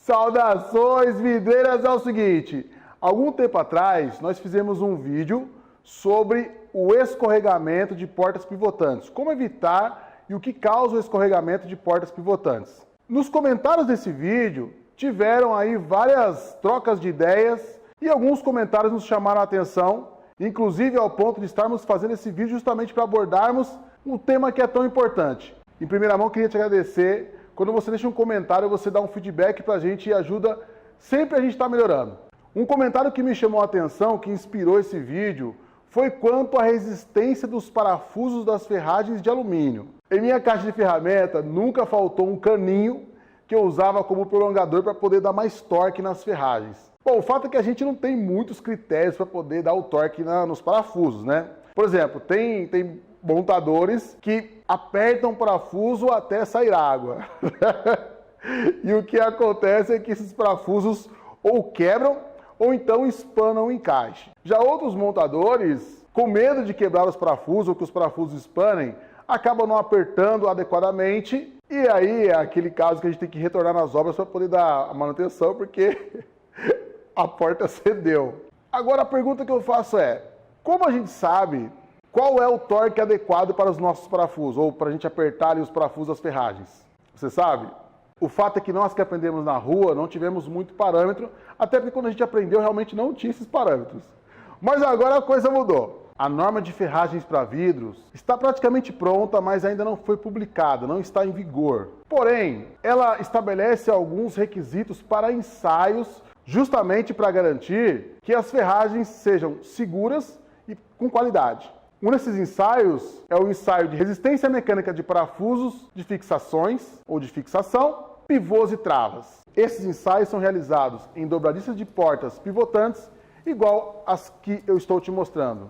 Saudações, vidreiras! É o seguinte, algum tempo atrás nós fizemos um vídeo sobre o escorregamento de portas pivotantes, como evitar e o que causa o escorregamento de portas pivotantes. Nos comentários desse vídeo tiveram aí várias trocas de ideias e alguns comentários nos chamaram a atenção, inclusive ao ponto de estarmos fazendo esse vídeo justamente para abordarmos um tema que é tão importante. Em primeira mão, queria te agradecer. Quando você deixa um comentário, você dá um feedback pra gente e ajuda sempre a gente estar melhorando. Um comentário que me chamou a atenção, que inspirou esse vídeo, foi quanto à resistência dos parafusos das ferragens de alumínio. Em minha caixa de ferramenta nunca faltou um caninho que eu usava como prolongador para poder dar mais torque nas ferragens. Bom, o fato é que a gente não tem muitos critérios para poder dar o torque nos parafusos, né? Por exemplo, tem montadores que apertam o parafuso até sair água. E o que acontece é que esses parafusos ou quebram ou então espanam o encaixe. Já outros montadores, com medo de quebrar os parafusos ou que os parafusos espanem, acabam não apertando adequadamente e aí é aquele caso que a gente tem que retornar nas obras para poder dar a manutenção porque a porta cedeu. Agora a pergunta que eu faço é, como a gente sabe qual é o torque adequado para os nossos parafusos, ou para a gente apertar ali os parafusos das ferragens? Você sabe? O fato é que nós que aprendemos na rua não tivemos muito parâmetro, até porque quando a gente aprendeu realmente não tinha esses parâmetros. Mas agora a coisa mudou. A norma de ferragens para vidros está praticamente pronta, mas ainda não foi publicada, não está em vigor. Porém, ela estabelece alguns requisitos para ensaios, justamente para garantir que as ferragens sejam seguras e com qualidade. Um desses ensaios é o ensaio de resistência mecânica de parafusos, de fixações ou de fixação, pivôs e travas. Esses ensaios são realizados em dobradiças de portas pivotantes, igual as que eu estou te mostrando.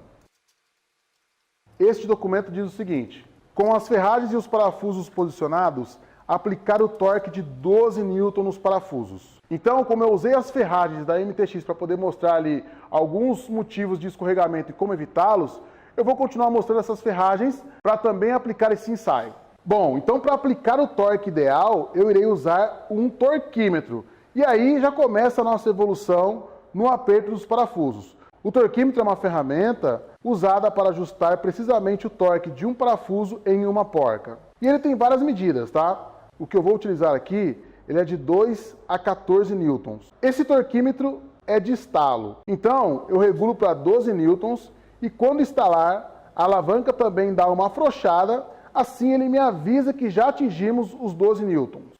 Este documento diz o seguinte: com as ferragens e os parafusos posicionados, aplicar o torque de 12 N nos parafusos. Então, como eu usei as ferragens da MTX para poder mostrar ali alguns motivos de escorregamento e como evitá-los, eu vou continuar mostrando essas ferragens para também aplicar esse ensaio. Bom, então para aplicar o torque ideal, eu irei usar um torquímetro. E aí já começa a nossa evolução no aperto dos parafusos. O torquímetro é uma ferramenta usada para ajustar precisamente o torque de um parafuso em uma porca. E ele tem várias medidas, tá? O que eu vou utilizar aqui, ele é de 2 a 14 newtons. Esse torquímetro é de estalo. Então, eu regulo para 12 newtons. E quando instalar, a alavanca também dá uma afrouxada, assim ele me avisa que já atingimos os 12 newtons.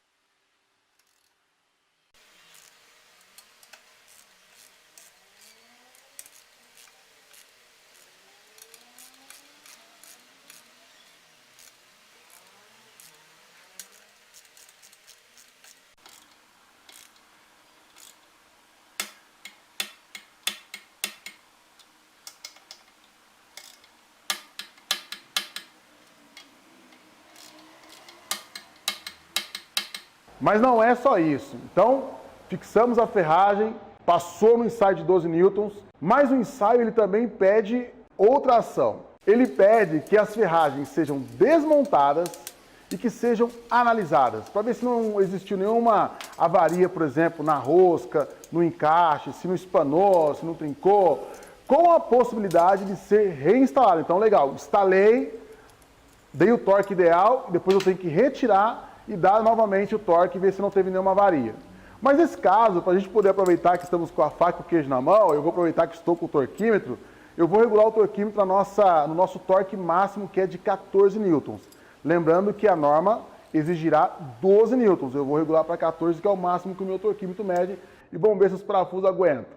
Mas não é só isso. Então, fixamos a ferragem, passou no ensaio de 12 newtons, mas o ensaio ele também pede outra ação. Ele pede que as ferragens sejam desmontadas e que sejam analisadas, para ver se não existiu nenhuma avaria, por exemplo, na rosca, no encaixe, se não espanou, se não trincou, com a possibilidade de ser reinstalado. Então, legal, instalei, dei o torque ideal, depois eu tenho que retirar e dar novamente o torque e ver se não teve nenhuma avaria. Mas nesse caso, para a gente poder aproveitar que estamos com a faca e o queijo na mão, eu vou aproveitar que estou com o torquímetro, eu vou regular o torquímetro no nosso torque máximo, que é de 14 newtons. Lembrando que a norma exigirá 12 newtons. Eu vou regular para 14, que é o máximo que o meu torquímetro mede, e vamos ver se os parafusos aguentam.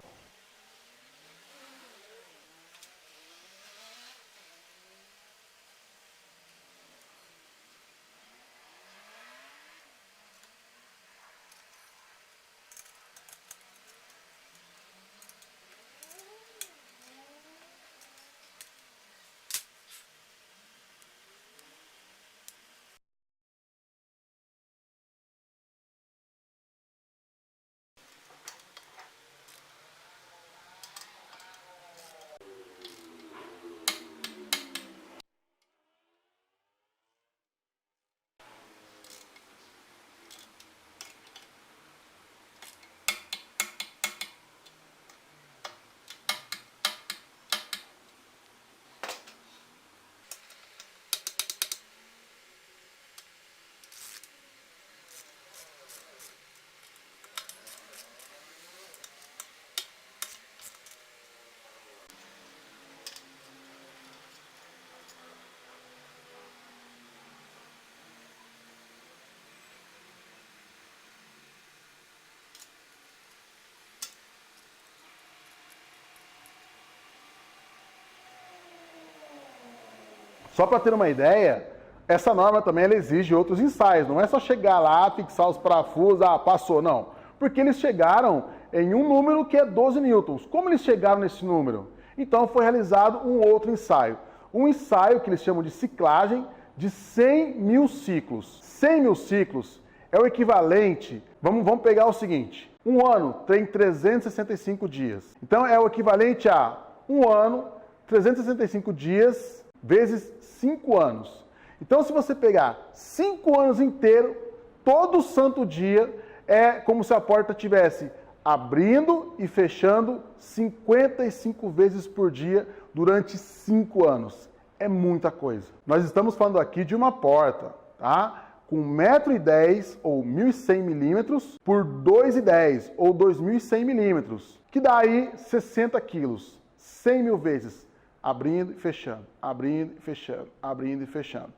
Só para ter uma ideia, essa norma também ela exige outros ensaios. Não é só chegar lá, fixar os parafusos, passou, não. Porque eles chegaram em um número que é 12 newtons. Como eles chegaram nesse número? Então foi realizado um outro ensaio. Um ensaio que eles chamam de ciclagem de 100 mil ciclos. 100 mil ciclos é o equivalente, vamos pegar o seguinte, um ano tem 365 dias. Então é o equivalente a um ano, 365 dias, vezes 5 anos. Então se você pegar 5 anos inteiros, todo santo dia, é como se a porta estivesse abrindo e fechando 55 vezes por dia durante 5 anos. É muita coisa. Nós estamos falando aqui de uma porta, tá? Com 1,10 m ou 1.100 milímetros por 2,10 m ou 2.100 milímetros, que dá aí 60 quilos, 100 mil vezes, abrindo e fechando, abrindo e fechando, abrindo e fechando.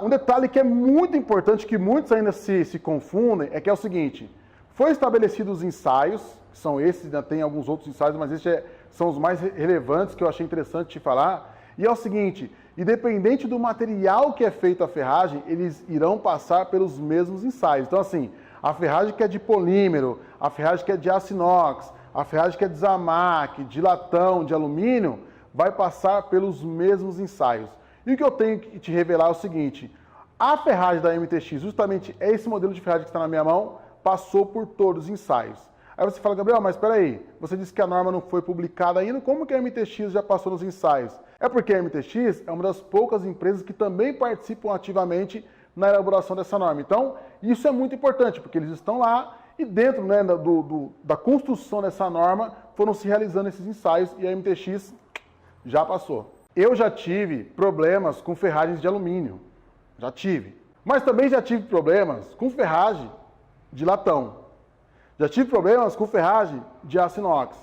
Um detalhe que é muito importante, que muitos ainda se confundem, é que é o seguinte, foi estabelecidos os ensaios, que são esses, ainda tem alguns outros ensaios, mas esses são os mais relevantes que eu achei interessante te falar, e é o seguinte, independente do material que é feito a ferragem, eles irão passar pelos mesmos ensaios. Então assim, a ferragem que é de polímero, a ferragem que é de aço inox, a ferragem que é de Zamac, de latão, de alumínio, vai passar pelos mesmos ensaios. E o que eu tenho que te revelar é o seguinte, a ferragem da MTX, justamente esse modelo de ferragem que está na minha mão, passou por todos os ensaios. Aí você fala, Gabriel, mas espera aí, você disse que a norma não foi publicada ainda, como que a MTX já passou nos ensaios? É porque a MTX é uma das poucas empresas que também participam ativamente na elaboração dessa norma. Então, isso é muito importante, porque eles estão lá e dentro, né, da construção dessa norma foram se realizando esses ensaios e a MTX já passou. Eu já tive problemas com ferragens de alumínio, já tive. Mas também já tive problemas com ferragem de latão. Já tive problemas com ferragem de aço inox.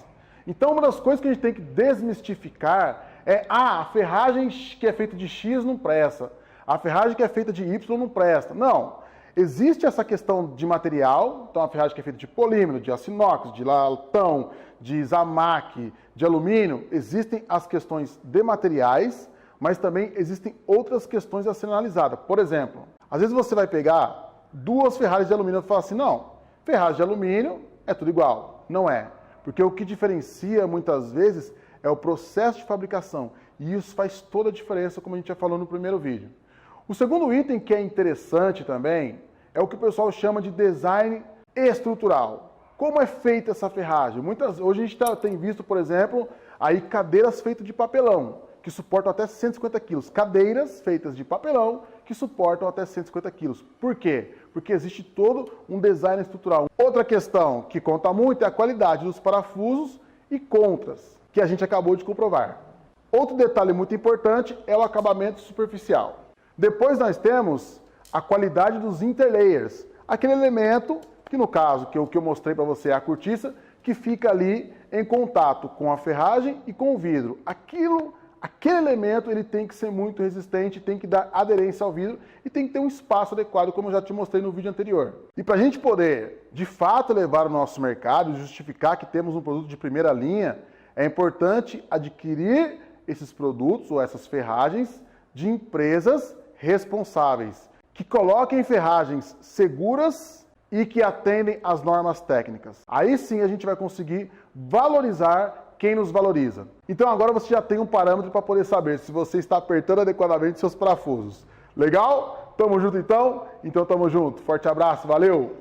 Então, uma das coisas que a gente tem que desmistificar é, a ferragem que é feita de X não presta, a ferragem que é feita de Y não presta. Não, existe essa questão de material, então a ferragem que é feita de polímero, de aço inox, de latão, de Zamac, de alumínio, existem as questões de materiais, mas também existem outras questões a ser analisadas. Por exemplo, às vezes você vai pegar duas ferragens de alumínio e falar assim, não, ferragem de alumínio é tudo igual. Não é, porque o que diferencia muitas vezes é o processo de fabricação, e isso faz toda a diferença, como a gente já falou no primeiro vídeo. O segundo item que é interessante também é o que o pessoal chama de design estrutural. Como é feita essa ferragem? Hoje a gente tem visto, por exemplo, aí cadeiras feitas de papelão, que suportam até 150 quilos. Cadeiras feitas de papelão que suportam até 150 quilos. Por quê? Porque existe todo um design estrutural. Outra questão que conta muito é a qualidade dos parafusos e contras, que a gente acabou de comprovar. Outro detalhe muito importante é o acabamento superficial. Depois nós temos a qualidade dos interlayers, aquele elemento que no caso, que o que eu mostrei para você é a cortiça, que fica ali em contato com a ferragem e com o vidro. Aquele elemento ele tem que ser muito resistente, tem que dar aderência ao vidro e tem que ter um espaço adequado, como eu já te mostrei no vídeo anterior. E para a gente poder, de fato, levar o nosso mercado e justificar que temos um produto de primeira linha, é importante adquirir esses produtos ou essas ferragens de empresas responsáveis, que coloquem ferragens seguras e que atendem às normas técnicas. Aí sim a gente vai conseguir valorizar quem nos valoriza. Então agora você já tem um parâmetro para poder saber se você está apertando adequadamente seus parafusos. Legal? Tamo junto então? Então tamo junto. Forte abraço, valeu!